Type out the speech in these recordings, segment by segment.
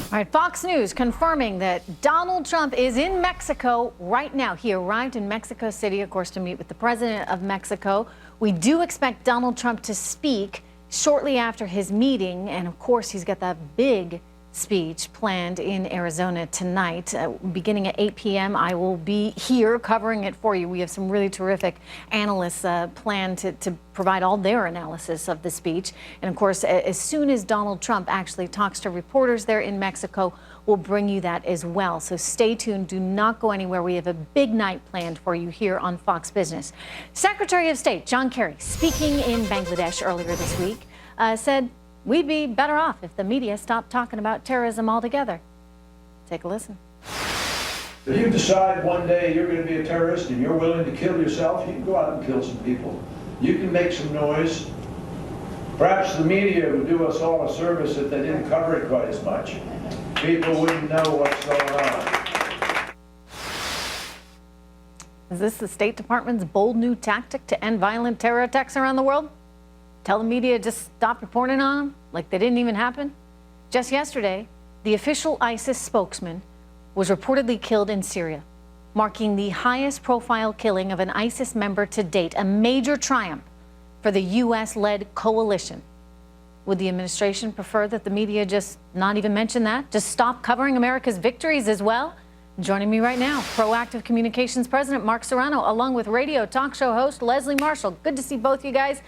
All right, Fox News confirming that Donald Trump is in Mexico right now. He arrived in Mexico City, of course, to meet with the president of Mexico. We do expect Donald Trump to speak shortly after his meeting. And of course, he's got that big speech planned in Arizona tonight. Beginning at 8 p.m., I will be here covering it for you. We have some really terrific analysts planned to provide all their analysis of the speech. And of course, as soon as Donald Trump actually talks to reporters there in Mexico, we'll bring you that as well. So stay tuned. Do not go anywhere. We have a big night planned for you here on Fox Business. Secretary of State John Kerry, speaking in Bangladesh earlier this week, said we'd be better off if the media stopped talking about terrorism altogether. Take a listen. If you decide one day you're going to be a terrorist and you're willing to kill yourself, you can go out and kill some people. You can make some noise. Perhaps the media would do us all a service if they didn't cover it quite as much. People wouldn't know what's going on. Is this the State Department's bold new tactic to end violent terror attacks around the world? Tell the media just stop reporting on them like they didn't even happen? Just yesterday, the official ISIS spokesman was reportedly killed in Syria, marking the highest profile killing of an ISIS member to date, a major triumph for the U.S.-led coalition. Would the administration prefer that the media just not even mention that? Just stop covering America's victories as well? Joining me right now, Proactive Communications President Mark Serrano, along with radio talk show host Leslie Marshall. Good to see both you guys.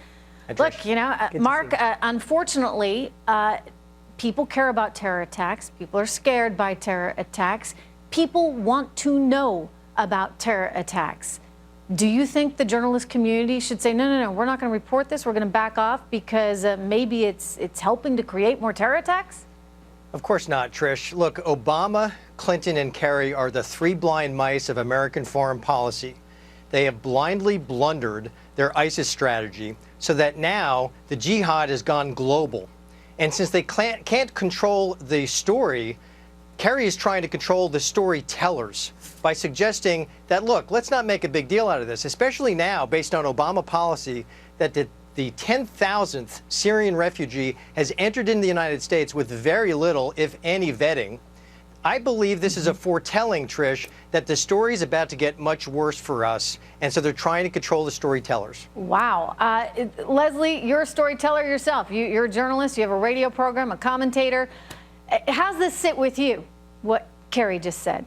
Look, you know, Mark, unfortunately, people care about terror attacks. People are scared by terror attacks. People want to know about terror attacks. Do you think the journalist community should say, no, we're not going to report this. We're going to back off because maybe it's helping to create more terror attacks? Of course not, Trish. Look, Obama, Clinton, and Kerry are the three blind mice of American foreign policy. They have blindly blundered their ISIS strategy so that now the jihad has gone global. And since they can't control the story, Kerry is trying to control the storytellers by suggesting that, look, let's not make a big deal out of this, especially now, based on Obama policy, that the 10,000th Syrian refugee has entered in the United States with very little, if any, vetting. I believe this is a foretelling, Trish, that the story is about to get much worse for us, and so they're trying to control the storytellers. Wow. Leslie, you're a storyteller yourself. You're a journalist. You have a radio program, a commentator. How's this sit with you, what Kerry just said?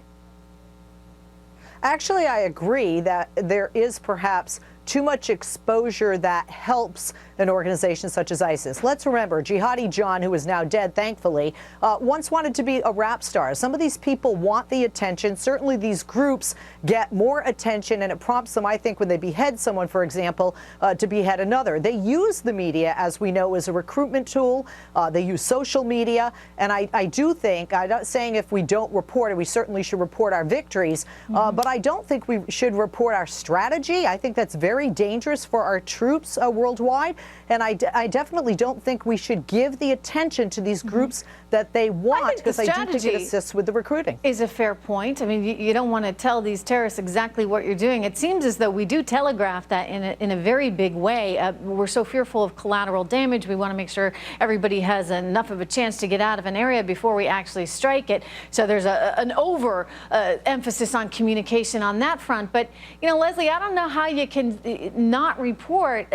Actually, I agree that there is perhaps too much exposure that helps an organization such as ISIS. Let's remember, Jihadi John, who is now dead, thankfully, once wanted to be a rap star. Some of these people want the attention. Certainly these groups get more attention, and it prompts them, I think, when they behead someone, for example, to behead another. They use the media, as we know, as a recruitment tool. They use social media. And I do think, I'm not saying if we don't report it, we certainly should report our victories, but I don't think we should report our strategy. I think that's very dangerous for our troops worldwide. And I definitely don't think we should give the attention to these groups that they want, because I do think it assists with the recruiting. Is a fair point. I mean, you don't want to tell these terrorists exactly what you're doing. It seems as though we do telegraph that in a very big way. We're so fearful of collateral damage. We want to make sure everybody has enough of a chance to get out of an area before we actually strike it. So there's an over emphasis on communication on that front. But, you know, Leslie, I don't know how you can not report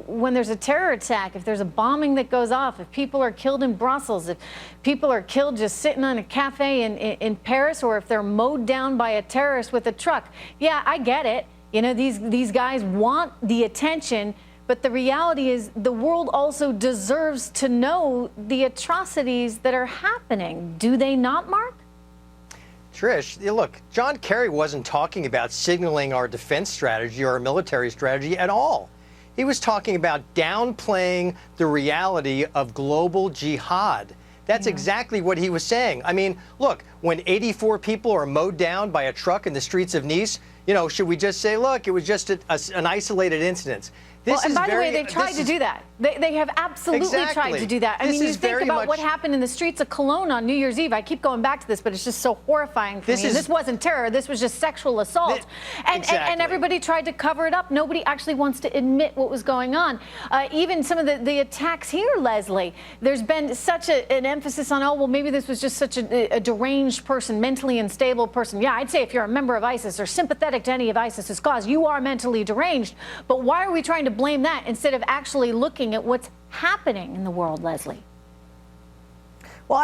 when there's a terror attack, if there's a bombing that goes off, if people are killed in Brussels, if people are killed just sitting on a cafe in Paris, or if they're mowed down by a terrorist with a truck. Yeah, I get it. You know, these guys want the attention, but the reality is the world also deserves to know the atrocities that are happening. Do they not, Mark? Trish, look, John Kerry wasn't talking about signaling our defense strategy or our military strategy at all. He was talking about downplaying the reality of global jihad. That's exactly what he was saying. I mean, look, when 84 people are mowed down by a truck in the streets of Nice, you know, should we just say, look, it was just an isolated incident? This Well, and is by the way, very- they tried this to is- do that. They have absolutely tried Exactly. to do that. I This mean, you is think very about much- what happened in the streets of Cologne on New Year's Eve. I keep going back to this, but it's just so horrifying for me. And this wasn't terror. This was just sexual assault. And Exactly. everybody tried to cover it up. Nobody actually wants to admit what was going on. Even some of the attacks here, Leslie, there's been such an emphasis on, oh, well, maybe this was just such a deranged person, mentally unstable person. Yeah, I'd say if you're a member of ISIS or sympathetic to any of ISIS's cause, you are mentally deranged. But why are we trying to blame that instead of actually looking at what's happening in the world, Leslie? Well,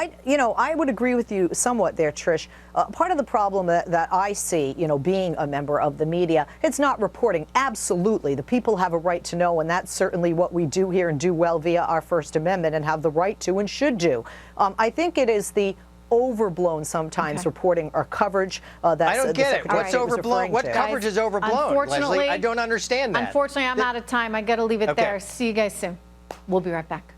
I would agree with you somewhat there, Trish. Part of the problem that I see, being a member of the media, it's not reporting. Absolutely. The people have a right to know, and that's certainly what we do here and do well via our First Amendment and have the right to and should do. I think it is the overblown sometimes reporting or coverage that's I don't get it. Secretary What's was overblown? referring What to. coverage is overblown, Unfortunately, Leslie? I don't understand that. Unfortunately, I'm out of time. I got to leave it Okay. there. See you guys soon. We'll be right back.